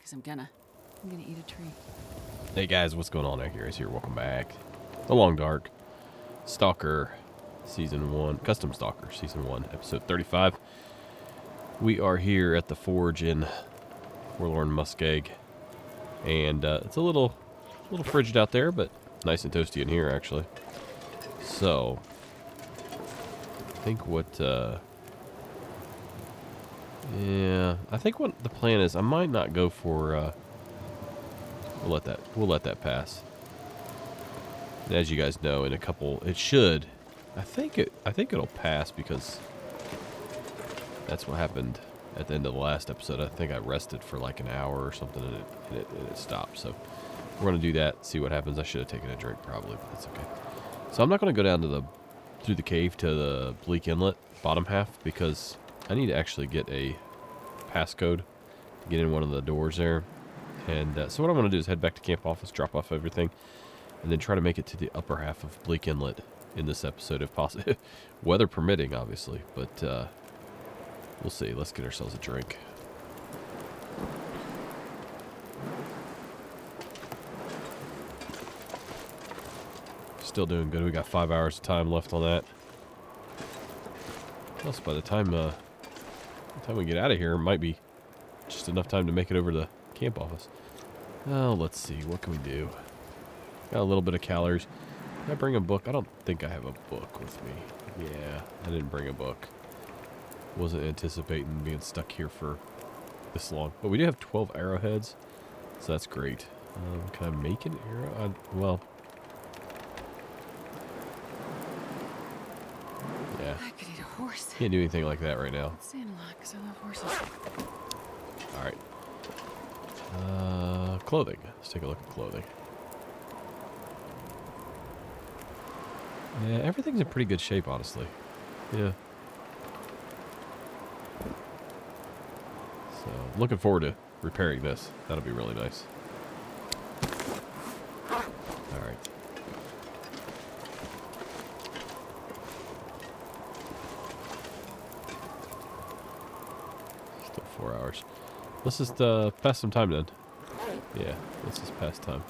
because I'm gonna eat a tree. Hey guys, what's going on? Accurize here. Welcome back. The Long Dark. Stalker, Season 1. Custom Stalker, Season 1, Episode 35. We are here at the Forge in Forlorn Muskeg. And it's a little frigid out there, but nice and toasty in here, actually. So, I think what... yeah, I think what the plan is, I might not go for... we'll let that pass. And as you guys know, in a couple, it should. I think it'll pass because that's what happened at the end of the last episode. I think I rested for like an hour or something, and it stopped. So we're gonna do that. See what happens. I should have taken a drink probably, but that's okay. So I'm not gonna go down to through the cave to the Bleak Inlet bottom half because I need to actually get a passcode to get in one of the doors there. And so what I'm going to do is head back to camp office, drop off everything, and then try to make it to the upper half of Bleak Inlet in this episode if possible. Weather permitting, obviously, but we'll see. Let's get ourselves a drink. Still doing good. We got 5 hours of time left on that. Plus, by the time we get out of here, it might be just enough time to make it over to the camp office. Oh, let's see. What can we do? Got a little bit of calories. Did I bring a book? I don't think I have a book with me. Yeah, I didn't bring a book. Wasn't anticipating being stuck here for this long. But we do have 12 arrowheads, so that's great. Can I make an arrow? Well... yeah. I could eat a horse. Can't do anything like that right now. It's saying a lot because I love horses. Alright. Clothing. Let's take a look at clothing. Yeah, everything's in pretty good shape, honestly. Yeah. So, looking forward to repairing this. That'll be really nice. Alright. Still 4 hours. Let's just pass some time then. Yeah, let's just pass time.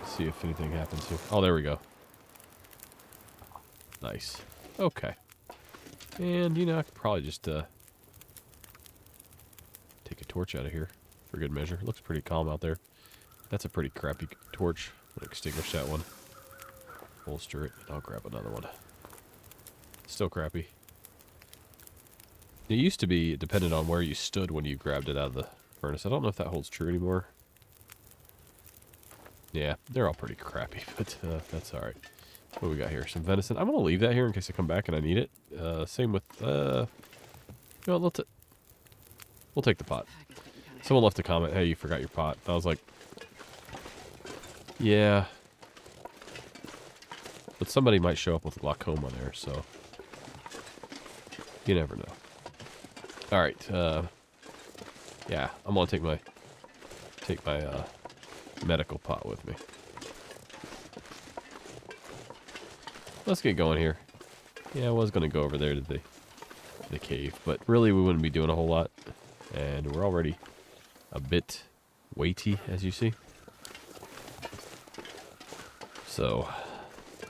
See if anything happens here. Oh, there we go. Nice. Okay. And, you know, I could probably just take a torch out of here for good measure. It looks pretty calm out there. That's a pretty crappy torch. I'll extinguish that one. Holster it, and I'll grab another one. Still crappy. It used to be dependent on where you stood when you grabbed it out of the furnace. I don't know if that holds true anymore. Yeah, they're all pretty crappy, but that's alright. What do we got here? Some venison. I'm going to leave that here in case I come back and I need it. Same with... you know, we'll take the pot. Someone left a comment, hey, you forgot your pot. I was like... yeah. But somebody might show up with glaucoma there, so... you never know. Alright, yeah, I'm gonna take my medical pot with me. Let's get going here. Yeah, I was gonna go over there to the cave, but really we wouldn't be doing a whole lot. And we're already a bit weighty, as you see. So,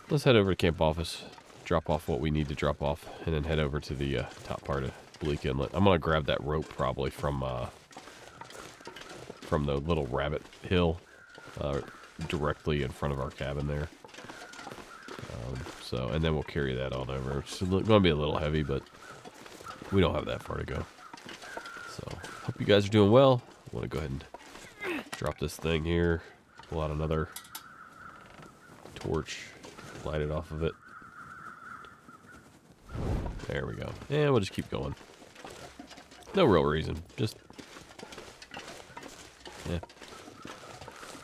let's head over to camp office, drop off what we need to drop off, and then head over to the top part of Bleak Inlet. I'm gonna grab that rope probably from the little rabbit hill directly in front of our cabin there. So, and then we'll carry that on over. It's going to be a little heavy, but we don't have that far to go. So, hope you guys are doing well. I want to go ahead and drop this thing here, pull out another torch, light it off of it. There we go. And we'll just keep going. No real reason. Just... yeah.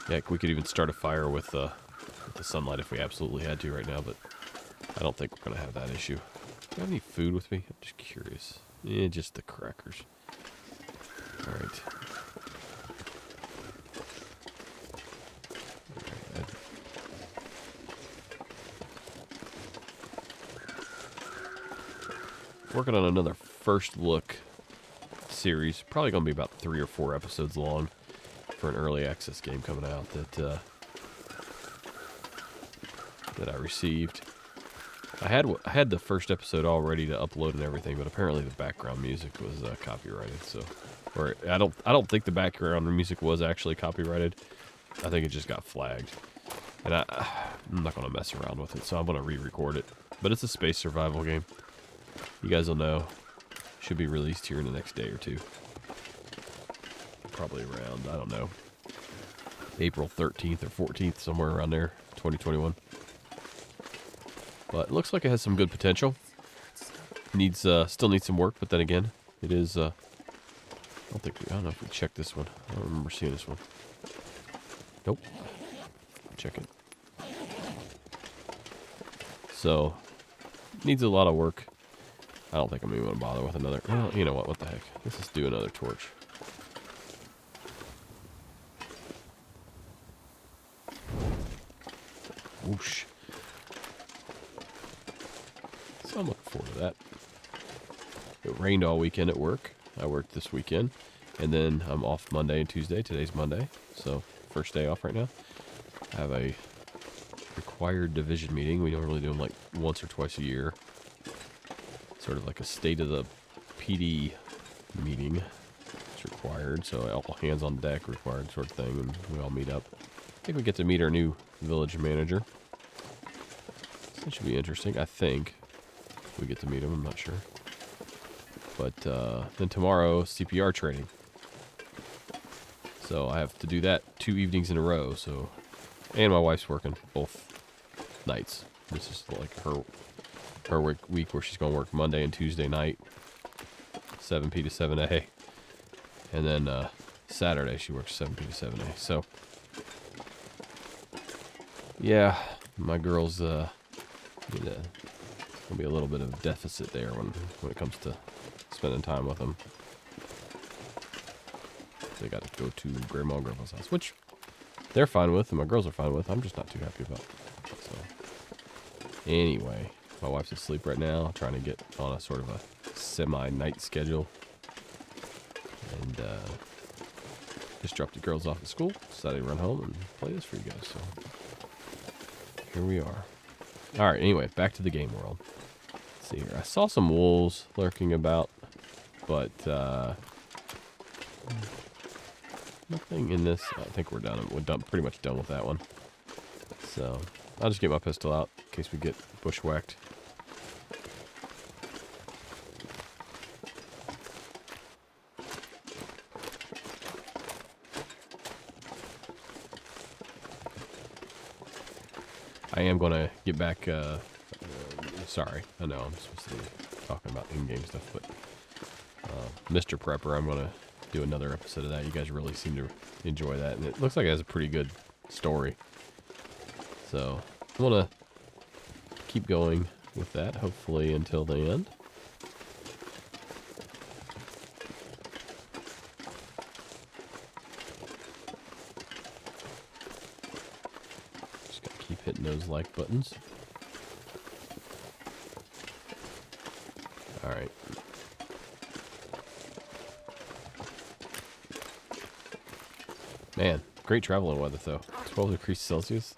Yeah, we could even start a fire with the sunlight if we absolutely had to right now, but I don't think we're going to have that issue. Do I have any food with me? I'm just curious. Yeah, just the crackers. Alright. Working on another first look series. Probably going to be about 3 or 4 episodes long for an early access game coming out that I received. I had the first episode all ready to upload and everything, but apparently the background music was copyrighted. So, or I don't think the background music was actually copyrighted. I think it just got flagged, and I'm not going to mess around with it. So I'm going to re-record it. But it's a space survival game. You guys will know. Should be released here in the next day or two. Probably around, I don't know, April 13th or 14th, somewhere around there, 2021. But it looks like it has some good potential. Still needs some work, but then again, it is, I don't know if we checked this one. I don't remember seeing this one. Nope. Check it. So, needs a lot of work. I don't think I'm even going to bother with another. Well, you know what the heck. Let's just do another torch. Whoosh. So I'm looking forward to that. It rained all weekend at work. I worked this weekend. And then I'm off Monday and Tuesday. Today's Monday. So, first day off right now. I have a required division meeting. We normally do them like once or twice a year. Sort of like a state of the PD meeting. It's required, so all hands on deck required sort of thing, and we all meet up. I think we get to meet our new village manager. So that should be interesting. I think we get to meet him. I'm not sure. But then tomorrow, CPR training. So I have to do that 2 evenings in a row. So, and my wife's working both nights. This is like her week where she's going to work Monday and Tuesday night, 7p to 7a. And then Saturday she works 7p to 7a. So, yeah, my girls, there'll be a little bit of deficit there when it comes to spending time with them. They got to go to Grandma and Grandpa's house, which they're fine with, and my girls are fine with. I'm just not too happy about. So, anyway. My wife's asleep right now, trying to get on a sort of a semi-night schedule. And just dropped the girls off at school. Decided to run home and play this for you guys. So here we are. All right. Anyway, back to the game world. Let's see here. I saw some wolves lurking about, but nothing in this. I think we're done. We're pretty much done with that one. So I'll just get my pistol out in case we get bushwhacked. I am going to get back, sorry, I know I'm supposed to be talking about in-game stuff, but Mr. Prepper, I'm going to do another episode of that. You guys really seem to enjoy that, and it looks like it has a pretty good story. So, I'm going to keep going with that, hopefully until the end. Keep hitting those like buttons. Alright. Man, great traveling weather though. 12 degrees Celsius.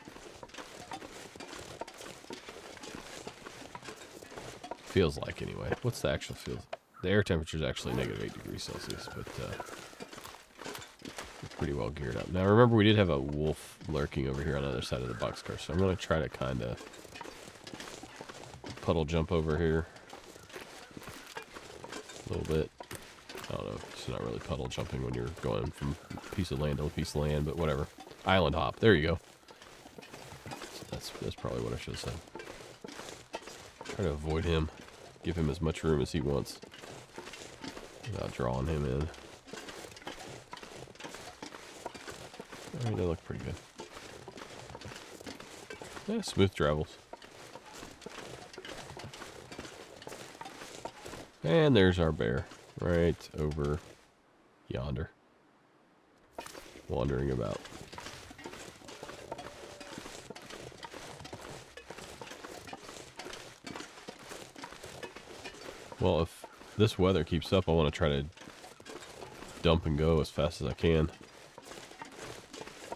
Feels like anyway. What's the actual feel? The air temperature is actually -8 degrees Celsius, but pretty well geared up. Now remember we did have a wolf lurking over here on the other side of the boxcar, so I'm going to try to kind of puddle jump over here a little bit. I don't know, it's not really puddle jumping when you're going from piece of land to a piece of land, but whatever. Island hop, there you go. So that's probably what I should have said. Try to avoid him, give him as much room as he wants without drawing him in. Alright, they look pretty good. Yeah, smooth travels. And there's our bear, right over yonder, wandering about. Well, if this weather keeps up, I want to try to dump and go as fast as I can.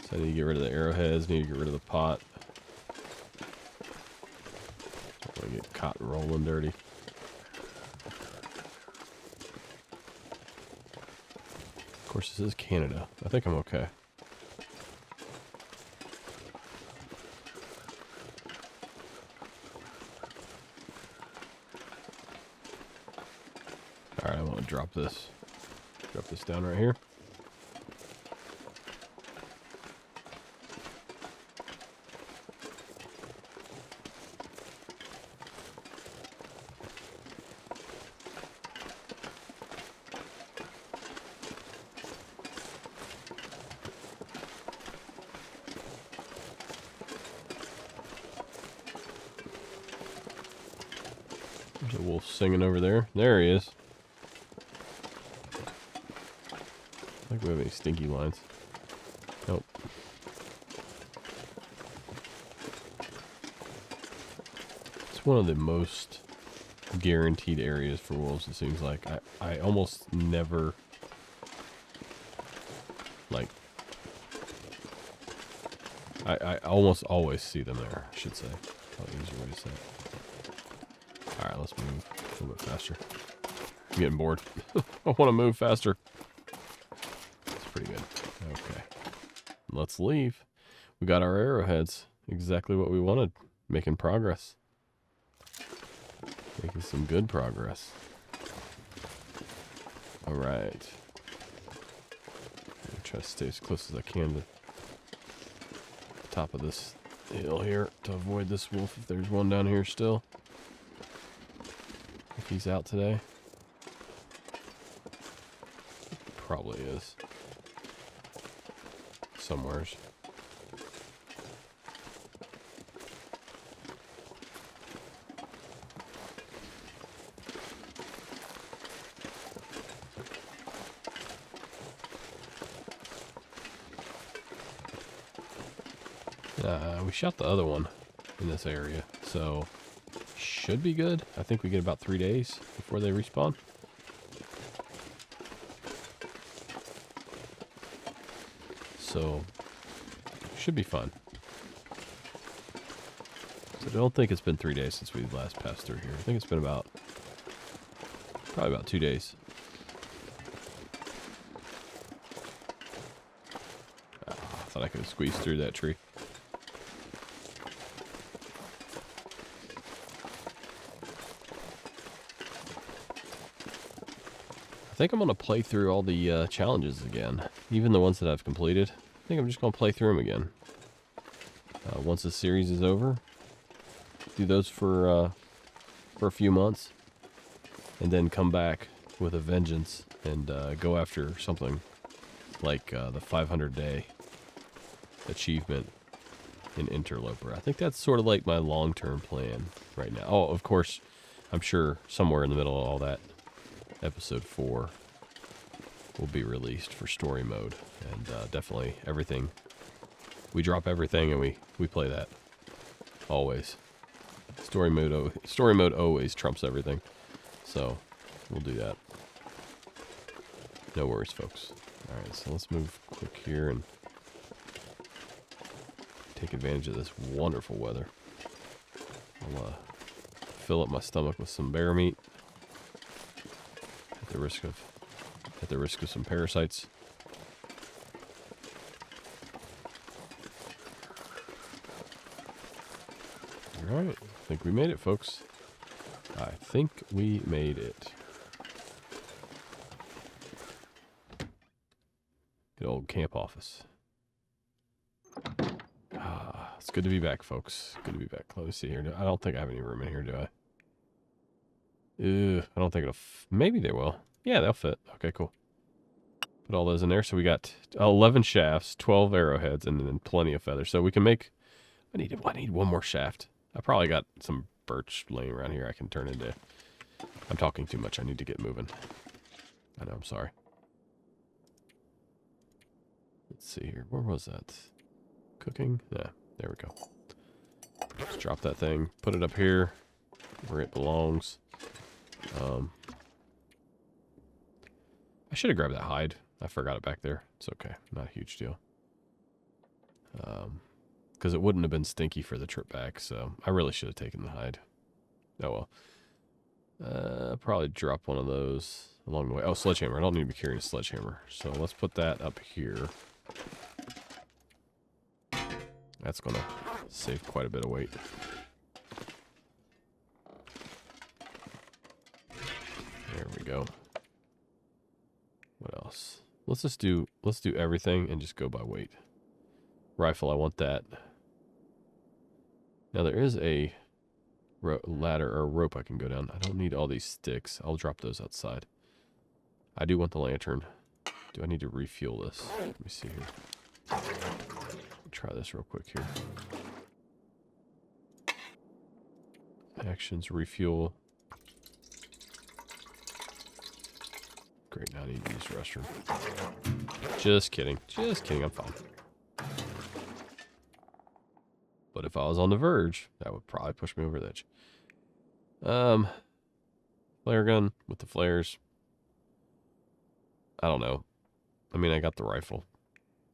So I need to get rid of the arrowheads, need to get rid of the pot. Don't want to get caught rolling dirty. Of course, this is Canada. I think I'm okay. Alright, I want to drop this. Drop this down right here. There's a wolf singing over there. There he is. I think we have any stinky lines. Nope. It's one of the most guaranteed areas for wolves, it seems like. I almost never, like, I almost always see them there, I should say. Probably an easier way to say it. Alright, let's move a little bit faster. I'm getting bored. I want to move faster. Pretty good. Okay. Let's leave. We got our arrowheads. Exactly what we wanted. Making progress. Making some good progress. Alright. Try to stay as close as I can to the top of this hill here to avoid this wolf if there's one down here still. If he's out today. Probably is. Somewheres. We shot the other one in this area, so should be good. I think we get about 3 days before they respawn. So, should be fun. So I don't think it's been 3 days since we last passed through here. I think it's been about, probably about 2 days. Oh, I thought I could have squeezed through that tree. I think I'm going to play through all the challenges again, even the ones that I've completed. I think I'm just going to play through them again. Once the series is over, do those for a few months, and then come back with a vengeance and go after something like the 500-day achievement in Interloper. I think that's sort of like my long-term plan right now. Oh, of course, I'm sure somewhere in the middle of all that, episode 4 will be released for story mode, and definitely everything. We drop everything and we play that always. Story mode always trumps everything, so we'll do that. No worries, folks. All right, so let's move quick here and take advantage of this wonderful weather. I'll fill up my stomach with some bear meat. At the risk of some parasites. Alright, I think we made it, folks. I think we made it. Good old camp office. It's good to be back, folks. Good to be back. Let me see here. I don't think I have any room in here, do I? I don't think it'll... Maybe they will. Yeah, they'll fit. Okay, cool. Put all those in there. So we got 11 shafts, 12 arrowheads, and then plenty of feathers. So we can make... I need one more shaft. I probably got some birch laying around here I can turn into... I'm talking too much. I need to get moving. I know, I'm sorry. Let's see here. Where was that? Cooking? Yeah, there we go. Just drop that thing. Put it up here where it belongs. I should have grabbed that hide. I forgot it back there. It's okay. Not a huge deal. Because it wouldn't have been stinky for the trip back, so I really should have taken the hide. Oh well. Probably drop one of those along the way. Oh, sledgehammer. I don't need to be carrying a sledgehammer. So let's put that up here. That's going to save quite a bit of weight. There we go. What else? Let's do everything and just go by weight. Rifle, I want that. Now there is a ladder or rope I can go down. I don't need all these sticks. I'll drop those outside. I do want the lantern. Do I need to refuel this? Let me see here. Try this real quick here. Actions, refuel. Great, now I need to use the restroom. Just kidding. Just kidding, I'm fine. But if I was on the verge, that would probably push me over the edge. Flare gun with the flares. I don't know. I mean, I got the rifle.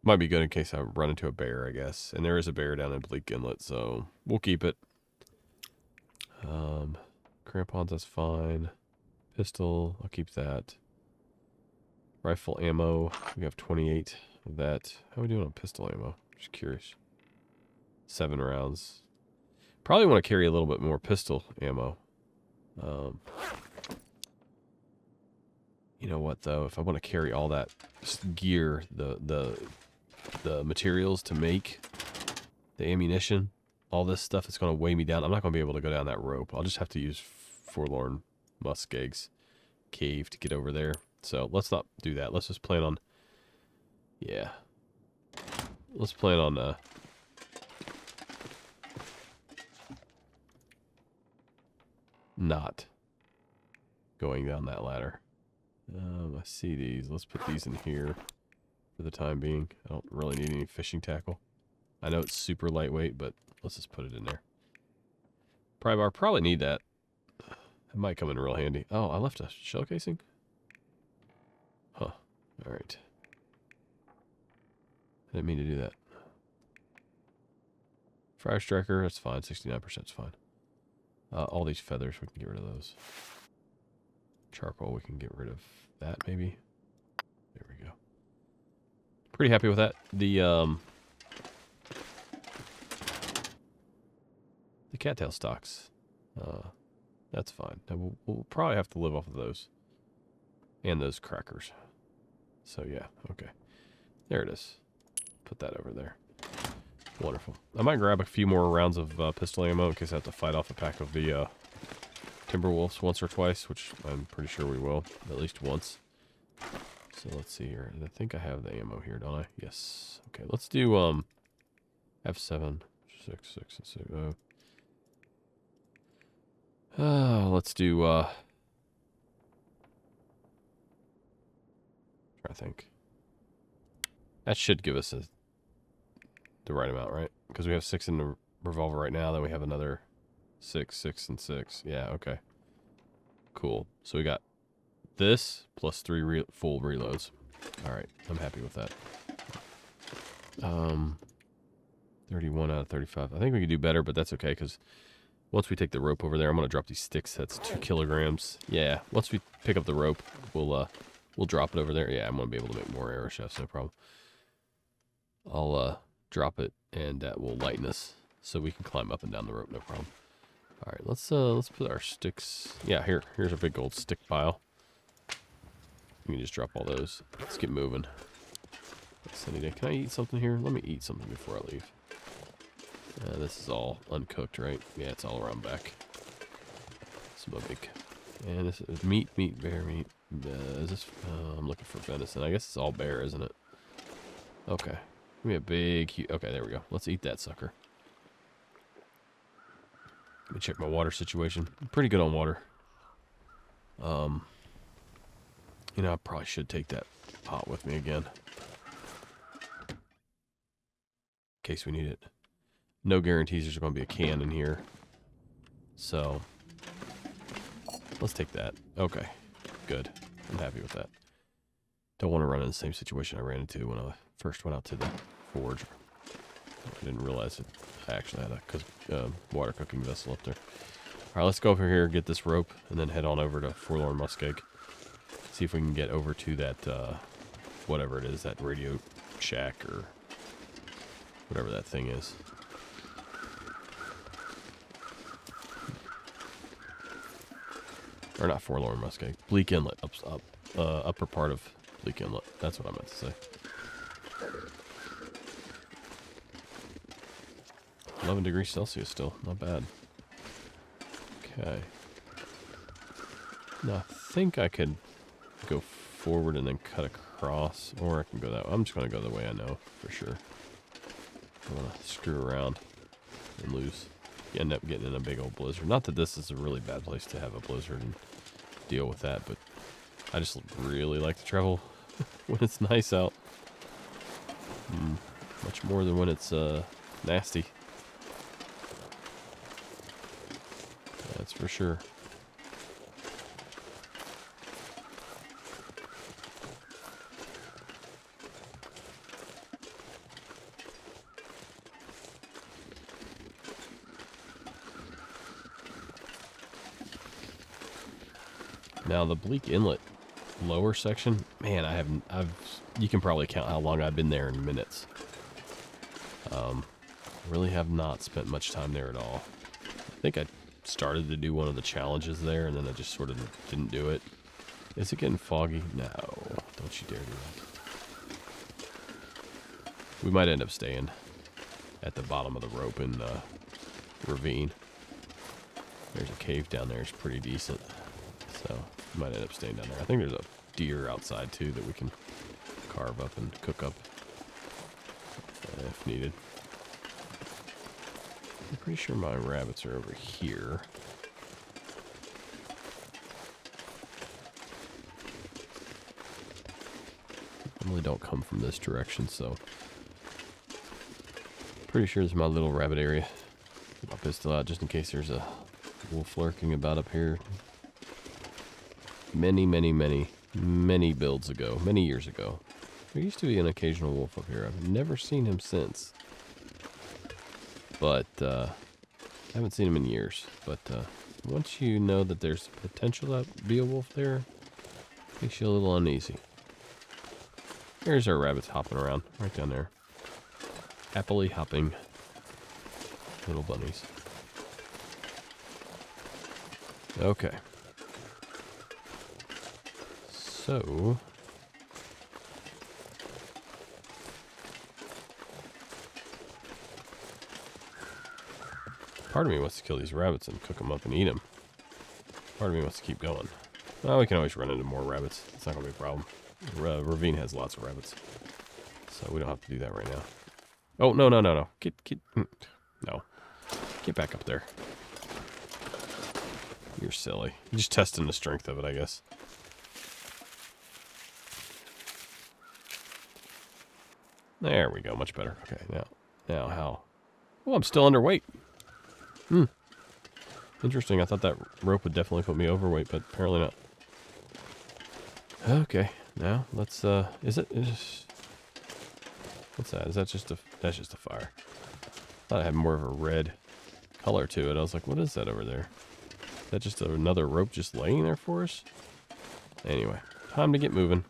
Might be good in case I run into a bear, I guess. And there is a bear down in Bleak Inlet, so we'll keep it. Crampons, that's fine. Pistol, I'll keep that. Rifle ammo, we have 28 of that. How are we doing on pistol ammo? Just curious. 7 rounds. Probably want to carry a little bit more pistol ammo. You know what, though? If I want to carry all that gear, the materials to make the ammunition, all this stuff is going to weigh me down. I'm not going to be able to go down that rope. I'll just have to use Forlorn Muskeg's cave to get over there. So let's not do that. Let's just plan on... Yeah. Let's plan on... not going down that ladder. I see these. Let's put these in here for the time being. I don't really need any fishing tackle. I know it's super lightweight, but let's just put it in there. Pry bar, probably need that. It might come in real handy. Oh, I left a shell casing? Huh. Alright. I didn't mean to do that. Fire striker, that's fine. 69% is fine. All these feathers, we can get rid of those. Charcoal, we can get rid of that, maybe. There we go. Pretty happy with that. The cattail stalks. That's fine. Now we'll probably have to live off of those. And those crackers. So, yeah, okay. There it is. Put that over there. Wonderful. I might grab a few more rounds of pistol ammo in case I have to fight off a pack of the Timberwolves once or twice, which I'm pretty sure we will, at least once. So let's see here. I think I have the ammo here, don't I? Yes. Okay, let's do F7, 6, 6, and 6. Let's do try to think. That should give us the right amount, right? Because we have 6 in the revolver right now, then we have another 6, 6, and 6. Yeah, okay. Cool. So we got this plus 3 full reloads. Alright, I'm happy with that. 31 out of 35. I think we could do better, but that's okay, because once we take the rope over there, I'm going to drop these sticks. That's 2 kilograms. Yeah, once we pick up the rope, we'll drop it over there. Yeah, I'm going to be able to make more arrow shafts, no problem. I'll drop it, and that will lighten us, so we can climb up and down the rope, no problem. All right, let's put our sticks. Yeah, here's a big old stick pile. You can just drop all those. Let's get moving. Sunny day. Can I eat something here? Let me eat something before I leave. This is all uncooked, right? Yeah, it's all around back. Smoke. And this is meat, bear meat. Is this? I'm looking for venison. I guess it's all bear, isn't it? Okay. Give me a big... Okay, there we go. Let's eat that sucker. Let me check my water situation. I'm pretty good on water. You know, I probably should take that pot with me again. In case we need it. No guarantees there's going to be a can in here. So, let's take that. Okay, good. I'm happy with that. Don't want to run in the same situation I ran into when I first went out to the forge. I didn't realize it. I actually had a water cooking vessel up there. All right, let's go over here, get this rope, and then head on over to Forlorn Muskeg. See if we can get over to that, whatever it is, that radio shack or whatever that thing is. Or not Forlorn Muskeg. Bleak Inlet. Upper part of Bleak Inlet. That's what I meant to say. 11 degrees Celsius still. Not bad. Okay. Now, I think I could go forward and then cut across. Or I can go that way. I'm just going to go the way I know for sure. I want to screw around and lose. You end up getting in a big old blizzard. Not that this is a really bad place to have a blizzard and deal with that, but I just really like to travel when it's nice out. Much more than when it's nasty. That's for sure. Now the Bleak Inlet lower section, man, you can probably count how long I've been there in minutes. Really have not spent much time there at all. I think I started to do one of the challenges there, and then I just sort of didn't do it. Is it getting foggy? No, don't you dare do that. We might end up staying at the bottom of the rope in the ravine. There's a cave down there. It's pretty decent. So, we might end up staying down there. I think there's a deer outside, too, that we can carve up and cook up if needed. I'm pretty sure my rabbits are over here. Normally don't come from this direction, so pretty sure this is my little rabbit area. Get my pistol out just in case there's a wolf lurking about up here. Many builds ago, many years ago, there used to be an occasional wolf up here. I've never seen him since. But, I haven't seen him in years. But, once you know that there's potential to be a wolf there, makes you a little uneasy. Here's our rabbits hopping around, right down there. Happily hopping little bunnies. Okay. So, part of me wants to kill these rabbits and cook them up and eat them. Part of me wants to keep going. Well, we can always run into more rabbits. It's not going to be a problem. Ravine has lots of rabbits. So we don't have to do that right now. Oh, no. No. Get back up there. You're silly. You're just testing the strength of it, I guess. There we go. Much better. Okay, now how? Oh, I'm still underweight. Interesting. I thought that rope would definitely put me overweight, but apparently not. Okay, now let's, what's that? Is that just that's just a fire. I thought it had more of a red color to it. I was like, what is that over there? Is that just another rope just laying there for us? Anyway, time to get moving.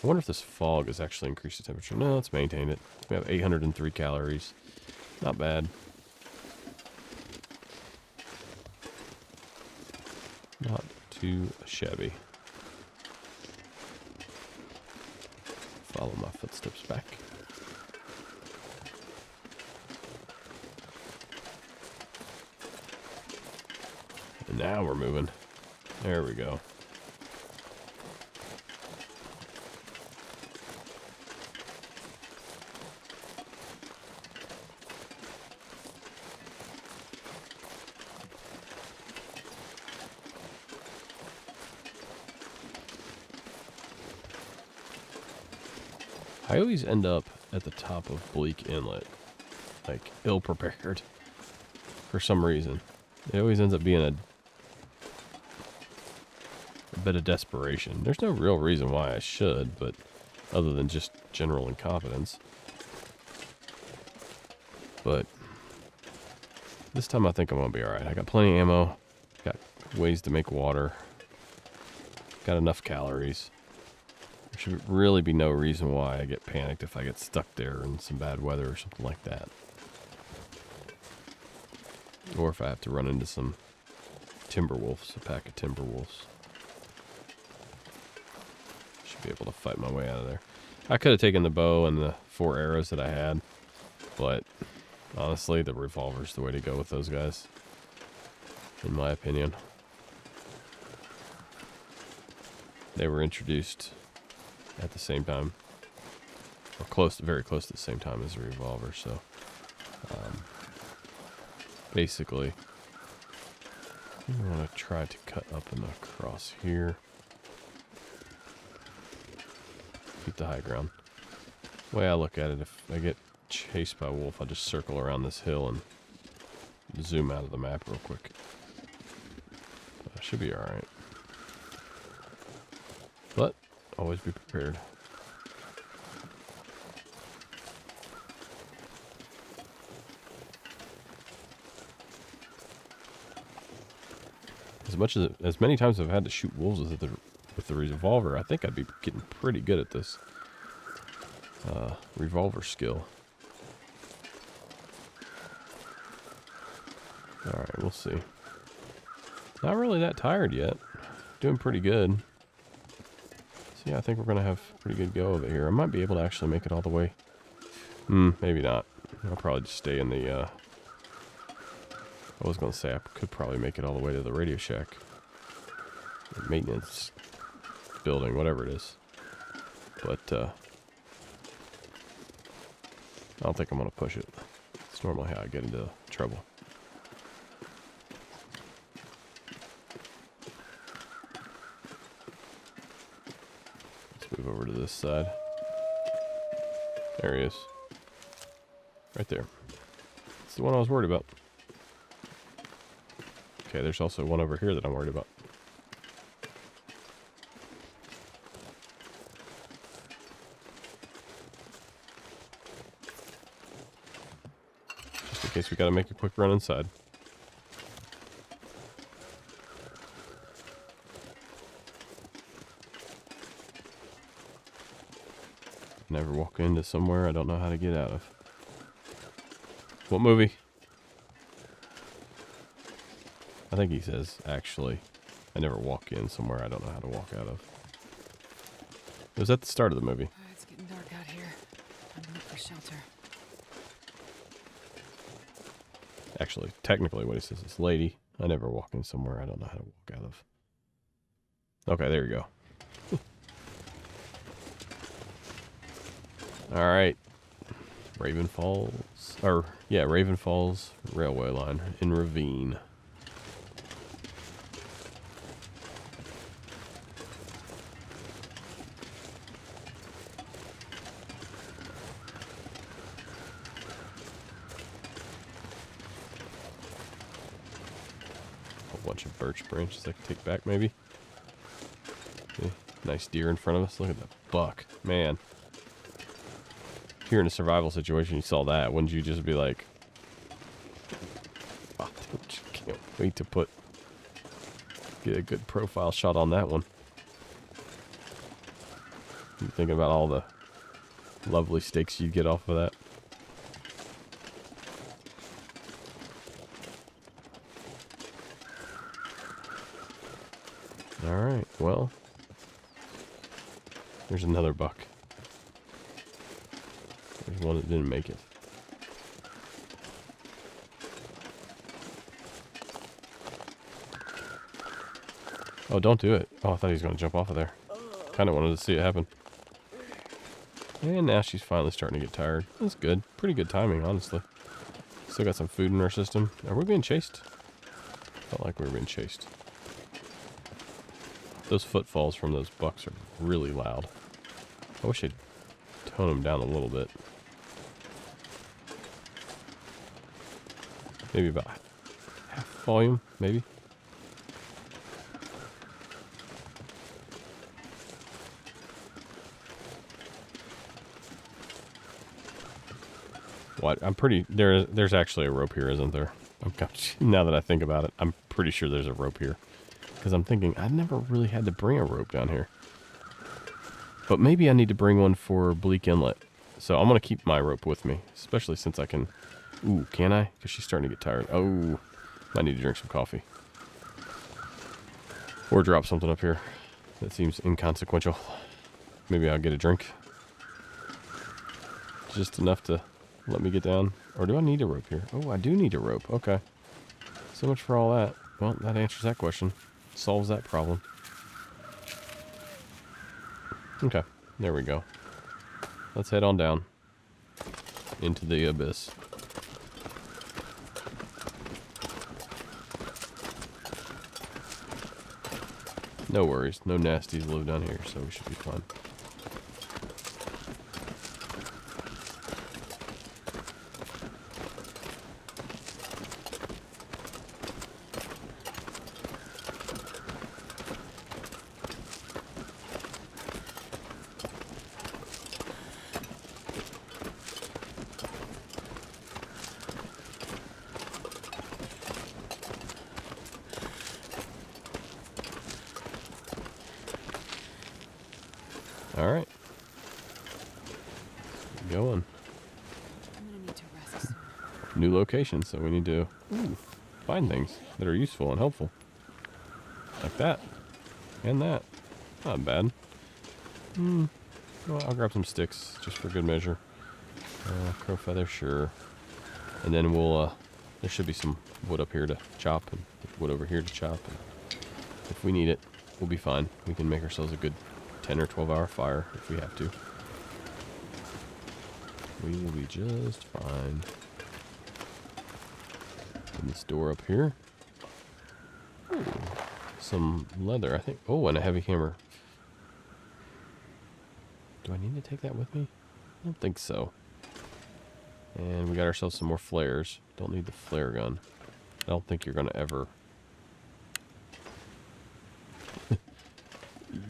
I wonder if this fog has actually increased the temperature. No, it's maintained it. We have 803 calories. Not bad. Not too shabby. Follow my footsteps back. And now we're moving. There we go. I always end up at the top of Bleak Inlet, like ill-prepared, for some reason. It always ends up being a a bit of desperation. There's no real reason why I should, but other than just general incompetence. But this time I think I'm going to be alright. I got plenty of ammo, got ways to make water, got enough calories. There should really be no reason why I get panicked if I get stuck there in some bad weather or something like that. Or if I have to run into some timber wolves, a pack of timber wolves. Should be able to fight my way out of there. I could have taken the bow and the 4 arrows that I had, but honestly, the revolver's the way to go with those guys, in my opinion. They were introduced at the same time, or very close to the same time as the revolver, so basically I'm going to try to cut up and across here. Keep the high ground. The way I look at it, if I get chased by a wolf, I'll just circle around this hill and zoom out of the map real quick. I should be alright. But always be prepared. As many times as I've had to shoot wolves with the revolver, I think I'd be getting pretty good at this revolver skill. Alright, we'll see. Not really that tired yet. Doing pretty good. So yeah, I think we're going to have a pretty good go of it here. I might be able to actually make it all the way. Maybe not. I'll probably just stay in the... I was going to say I could probably make it all the way to the Radio Shack. The maintenance building, whatever it is. But I don't think I'm going to push it. It's normally how I get into trouble. Let's move over to this side. There he is. Right there. It's the one I was worried about. Okay, there's also one over here that I'm worried about. Just in case we gotta make a quick run inside. Never walk into somewhere I don't know how to get out of. What movie? I think he says, actually, I never walk in somewhere I don't know how to walk out of. It was at the start of the movie. It's getting dark out here. Time to look for shelter. Actually, technically what he says is, lady, I never walk in somewhere I don't know how to walk out of. Okay, there you go. Alright. Raven Falls. Raven Falls railway line in Ravine. Bunch of birch branches I can take back, maybe. Okay. Nice deer in front of us. Look at that buck. Man. If you're in a survival situation, you saw that. Wouldn't you just be like, oh, can't wait to get a good profile shot on that one. You thinking about all the lovely steaks you'd get off of that? Alright, well, there's another buck. There's one that didn't make it. Oh, don't do it. Oh, I thought he was going to jump off of there. Kind of wanted to see it happen. And now she's finally starting to get tired. That's good. Pretty good timing, honestly. Still got some food in our system. Are we being chased? Felt like we were being chased. Those footfalls from those bucks are really loud. I wish I'd tone them down a little bit. Maybe about half volume, maybe. What? I'm pretty... There's actually a rope here, isn't there? Now that I think about it, I'm pretty sure there's a rope here. Because I'm thinking, I've never really had to bring a rope down here. But maybe I need to bring one for Bleak Inlet. So I'm going to keep my rope with me. Especially since I can... Ooh, can I? Because she's starting to get tired. Oh, I need to drink some coffee. Or drop something up here. That seems inconsequential. Maybe I'll get a drink. Just enough to let me get down. Or do I need a rope here? Oh, I do need a rope. Okay. So much for all that. Well, that answers that question. Solves that problem. Okay. There we go. Let's head on down. Into the abyss. No worries. No nasties live down here, so we should be fine. Alright. Going. I'm gonna need to rest soon. New location, so we need to find things that are useful and helpful. Like that. And that. Not bad. Well, I'll grab some sticks, just for good measure. Crow feather, sure. And then we'll, there should be some wood up here to chop, and wood over here to chop. And if we need it, we'll be fine. We can make ourselves a good 10 or 12 hour fire if we have to. We will be just fine. And this door up here. Ooh, some leather, I think. Oh, and a heavy hammer. Do I need to take that with me? I don't think so. And we got ourselves some more flares. Don't need the flare gun. I don't think you're going to ever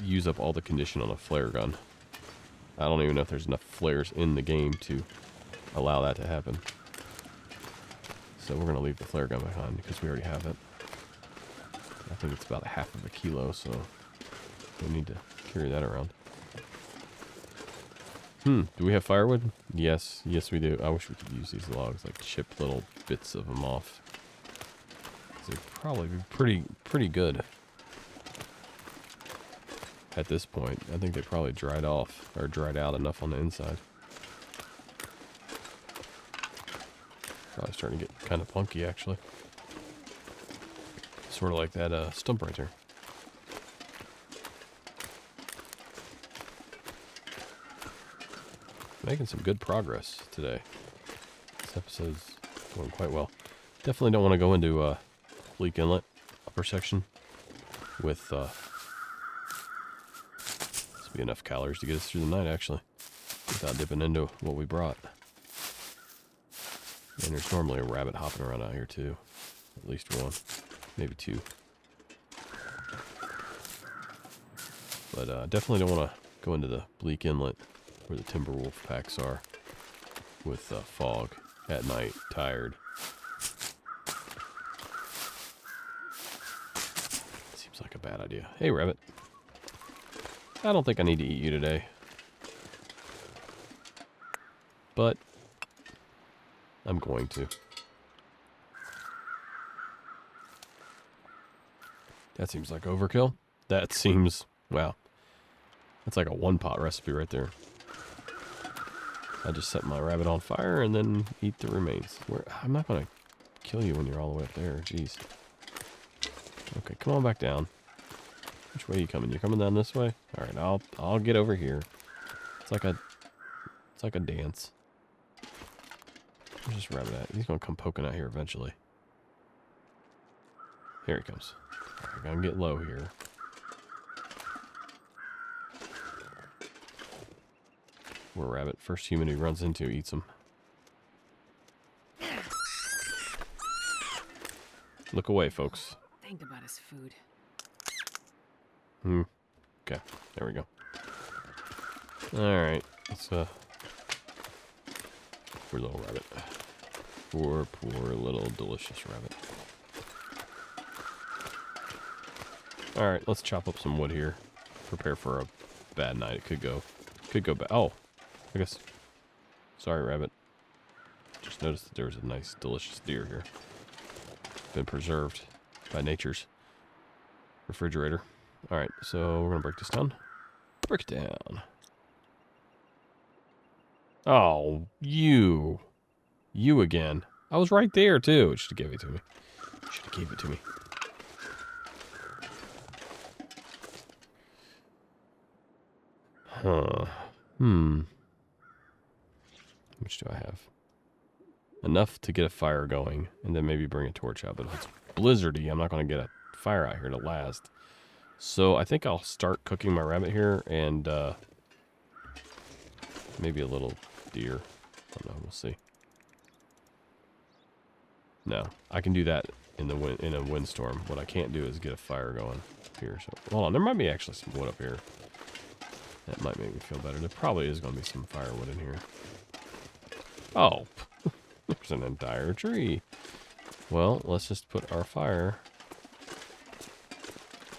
use up all the condition on a flare gun. I don't even know if there's enough flares in the game to allow that to happen. So we're going to leave the flare gun behind because we already have it. I think it's about 1/2 kilo, so we need to carry that around. Do we have firewood? Yes. Yes, we do. I wish we could use these logs, like chip little bits of them off. They'd probably be pretty good. At this point, I think they probably dried off, or dried out enough on the inside. Probably starting to get kind of punky, actually. Sort of like that stump right there. Making some good progress today. This episode's going quite well. Definitely don't want to go into Bleak Inlet, upper section, with be enough calories to get us through the night, actually, without dipping into what we brought. And there's normally a rabbit hopping around out here too, at least one, maybe two. But definitely don't want to go into the Bleak Inlet where the timber wolf packs are with fog at night, tired. Seems like a bad idea. Hey, rabbit. I don't think I need to eat you today. But I'm going to. That seems like overkill. That seems, wow. That's like a one-pot recipe right there. I just set my rabbit on fire and then eat the remains. I'm not going to kill you when you're all the way up there. Jeez. Okay, come on back down. Which way are you coming? You're coming down this way? All right, I'll get over here. It's like a dance. Where's this rabbit at? He's gonna come poking out here eventually. Here he comes. I'm gonna get low here. Poor rabbit. First human he runs into eats him. Look away, folks. Think about his food. Okay, there we go. Alright, let's Poor little rabbit. Poor, poor little delicious rabbit. Alright, let's chop up some wood here. Prepare for a bad night. It could go bad. Oh, I guess. Sorry, rabbit. Just noticed that there was a nice, delicious deer here. Been preserved by nature's refrigerator. Alright, so we're going to break this down. Break it down. Oh, you. You again. I was right there, too. It should have gave it to me. Should have gave it to me. Huh. How much do I have? Enough to get a fire going, and then maybe bring a torch out. But if it's blizzardy, I'm not going to get a fire out here to last. So I think I'll start cooking my rabbit here, and maybe a little deer. I don't know. We'll see. No, I can do that in a windstorm. What I can't do is get a fire going here. So hold on, there might be actually some wood up here. That might make me feel better. There probably is going to be some firewood in here. Oh, there's an entire tree. Well, let's just put our fire.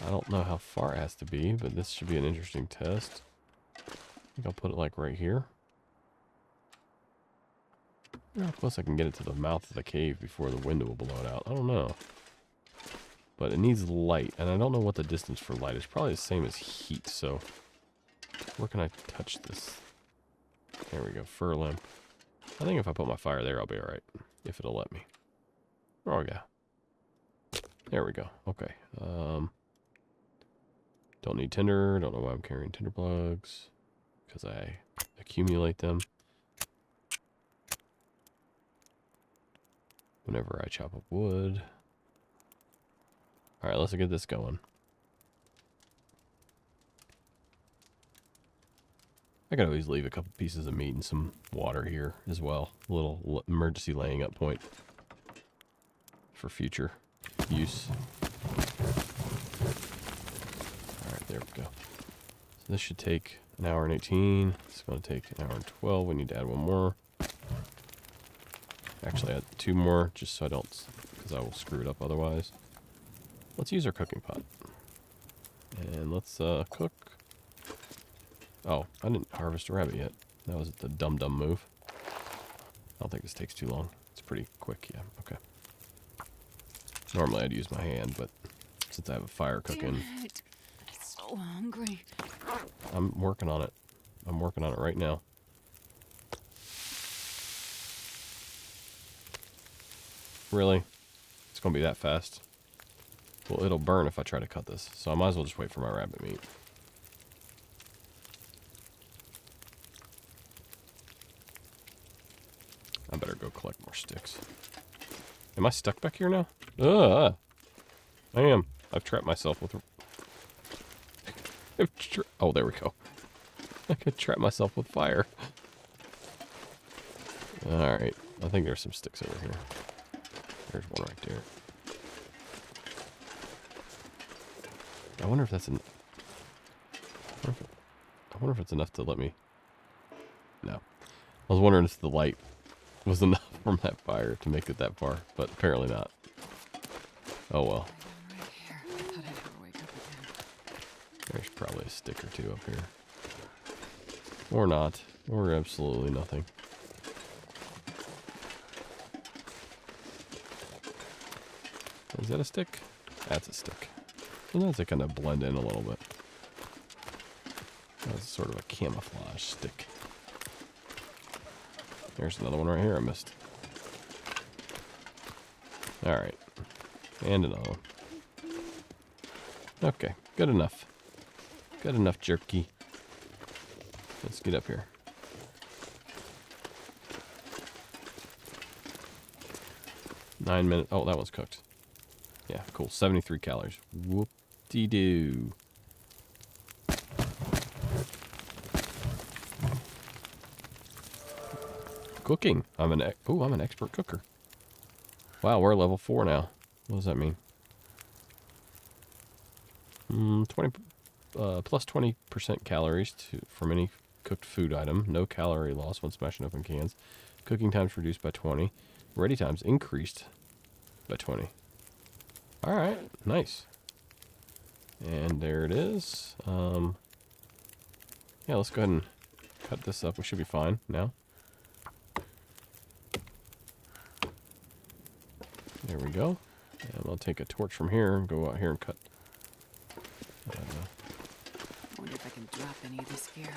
I don't know how far it has to be, but this should be an interesting test. I think I'll put it like right here. Plus I can get it to the mouth of the cave before the wind will blow it out. I don't know. But it needs light, and I don't know what the distance for light is. Probably the same as heat, so... Where can I touch this? There we go, fir limb. I think if I put my fire there, I'll be alright. If it'll let me. Oh, yeah. There we go. Okay. Don't need tinder. Don't know why I'm carrying tinder plugs. Because I accumulate them. Whenever I chop up wood. Alright, let's get this going. I could always leave a couple pieces of meat and some water here as well. A little emergency laying up point for future use. Alright, there we go. So this should take an hour and 18. It's going to take an hour and 12. We need to add one more. Actually, add 2 more just so I don't, because I will screw it up otherwise. Let's use our cooking pot. And let's cook. Oh, I didn't harvest a rabbit yet. That was the dumb move. I don't think this takes too long. It's pretty quick, yeah. Okay. Normally I'd use my hand, but since I have a fire cooking... Damn it. I'm so hungry. I'm working on it. I'm working on it right now. Really? It's going to be that fast? Well, it'll burn if I try to cut this, so I might as well just wait for my rabbit meat. I better go collect more sticks. Am I stuck back here now? I am. I've trapped myself with... Oh, there we go. I could trap myself with fire. Alright. I think there's some sticks over here. There's one right there. I wonder if that's I wonder if it's enough to let me... No. I was wondering if the light was enough from that fire to make it that far, but apparently not. Oh well. Right here. I thought I'd never wake up again. There's probably a stick or 2 up here. Or not. Or absolutely nothing. Is that a stick? That's a stick. Sometimes they kind of blend in a little bit. That's sort of a camouflage stick. There's another one right here I missed. Alright. And another one. Okay, good enough. Good enough, jerky. Let's get up here. Nine minutes. Oh, that one's cooked. Yeah, cool. 73 calories. Whoop-de-doo. Cooking. I'm an expert cooker. Wow, we're level 4 now. What does that mean? 20 plus 20% calories from any cooked food item. No calorie loss when smashing open cans. Cooking times reduced by 20. Ready times increased by 20. All right, nice. And there it is. Yeah, let's go ahead and cut this up. We should be fine now. There we go. And I'll take a torch from here and go out here and cut. Wonder if I can drop any of this gear.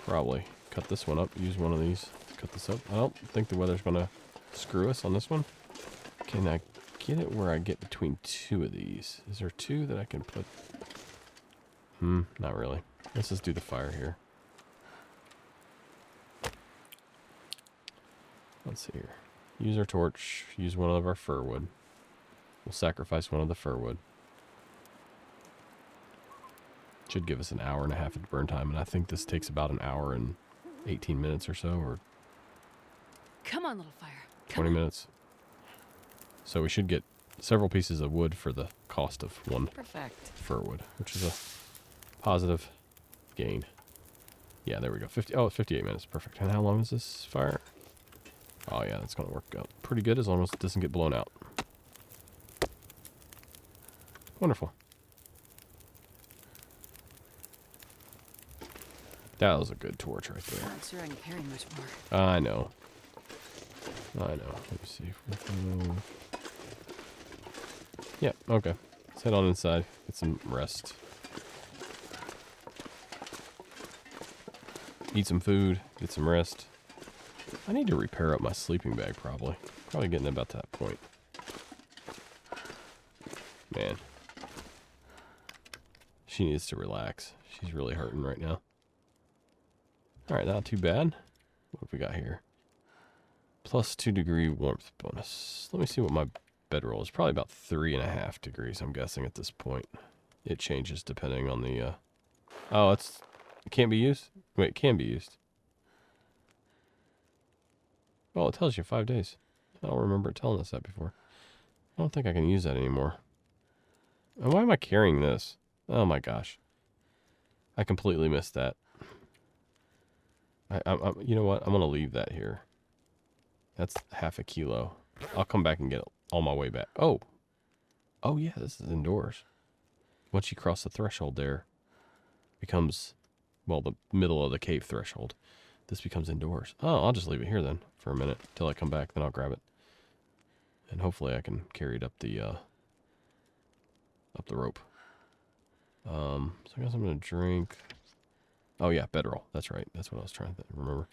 Probably cut this one up. Use one of these to cut this up. I don't think the weather's going to screw us on this one. Can I get it where I get between two of these? Is there two that I can put? Not really. Let's just do the fire here. Let's see here. Use our torch. Use one of our fir wood. We'll sacrifice one of the fir wood. Should give us an hour and a half of burn time, and I think this takes about an hour and 18 minutes or so, or Come on, little fire. 20 minutes. So we should get several pieces of wood for the cost of one Perfect. fir wood, which is a positive gain. Yeah, there we go. 58 minutes. Perfect. And how long is this fire? Oh, yeah, that's going to work out pretty good as long as it doesn't get blown out. Wonderful. That was a good torch right there. Not sure I can carry much more. I know. Let me see if we can move. Yeah, okay. Let's head on inside. Get some rest. Eat some food. Get some rest. I need to repair up my sleeping bag, probably. Probably getting about to that point. Man. She needs to relax. She's really hurting right now. Alright, not too bad. What have we got here? Plus 2 degree warmth bonus. Let me see what my bedroll is. Probably about 3.5 degrees, I'm guessing, at this point. It changes depending on the... Oh, it can't be used? Wait, it can be used. Well, it tells you 5 days. I don't remember it telling us that before. I don't think I can use that anymore. And why am I carrying this? Oh my gosh. I completely missed that. You know what? I'm going to leave that here. That's half a kilo. I'll come back and get it all my way back. Oh. Oh, yeah, this is indoors. Once you cross the threshold there, becomes, well, the middle of the cave threshold. This becomes indoors. Oh, I'll just leave it here then for a minute till I come back. Then I'll grab it. And hopefully I can carry it up the rope. So I guess I'm going to drink... Oh, yeah, bedroll. That's right. That's what I was trying to remember.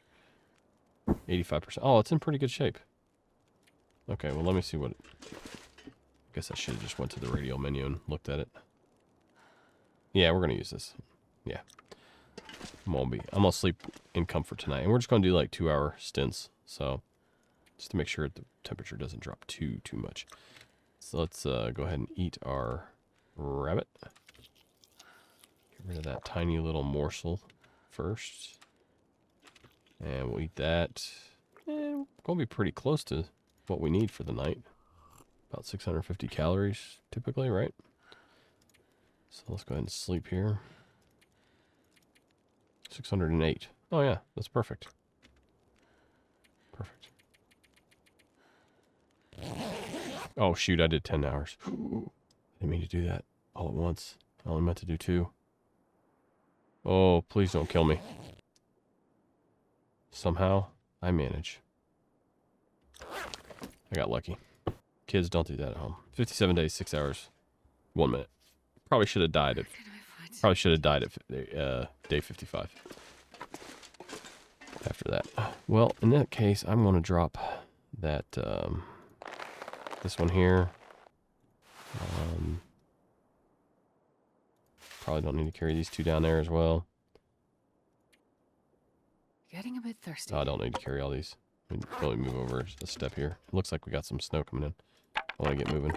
85%. Oh, it's in pretty good shape. Okay, well, let me see what... I guess I should have just went to the radial menu and looked at it. Yeah, we're going to use this. Yeah. I'm going to sleep in comfort tonight. And we're just going to do like 2-hour stints. So, just to make sure the temperature doesn't drop too much. So let's go ahead and eat our rabbit. Get rid of that tiny little morsel first. And we'll eat that. And we're going to be pretty close to what we need for the night. About 650 calories typically, right? So let's go ahead and sleep here. 608. Oh yeah, that's perfect. Perfect. Oh shoot, I did 10 hours. Didn't mean to do that all at once. I only meant to do 2. Oh, please don't kill me. Somehow, I manage. I got lucky. Kids, don't do that at home. 57 days, 6 hours, 1 minute. Probably should have died at... day 55. After that. Well, in that case, I'm going to drop that... this one here. Probably don't need to carry these 2 down there as well. Getting a bit thirsty. Oh, I don't need to carry all these. Let me really move over just a step here. It looks like we got some snow coming in. I want to get moving.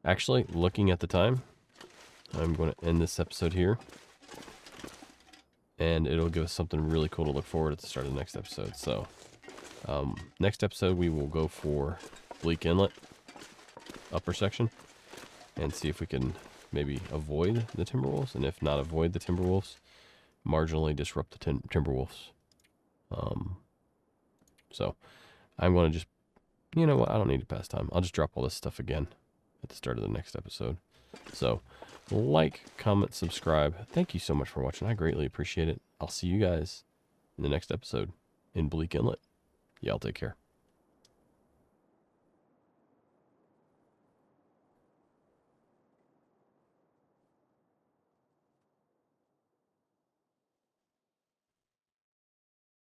Actually, looking at the time, I'm going to end this episode here. And it'll give us something really cool to look forward at the start of the next episode. So, next episode we will go for Bleak Inlet, upper section, and see if we can maybe avoid the Timberwolves. And if not avoid the Timberwolves, marginally disrupt the timber wolves. So I'm going to just, you know what, I don't need to pass time. I'll just drop all this stuff again at the start of the next episode. So like, comment, subscribe. Thank you so much for watching. I greatly appreciate it. I'll see you guys in the next episode in Bleak Inlet. Y'all take care.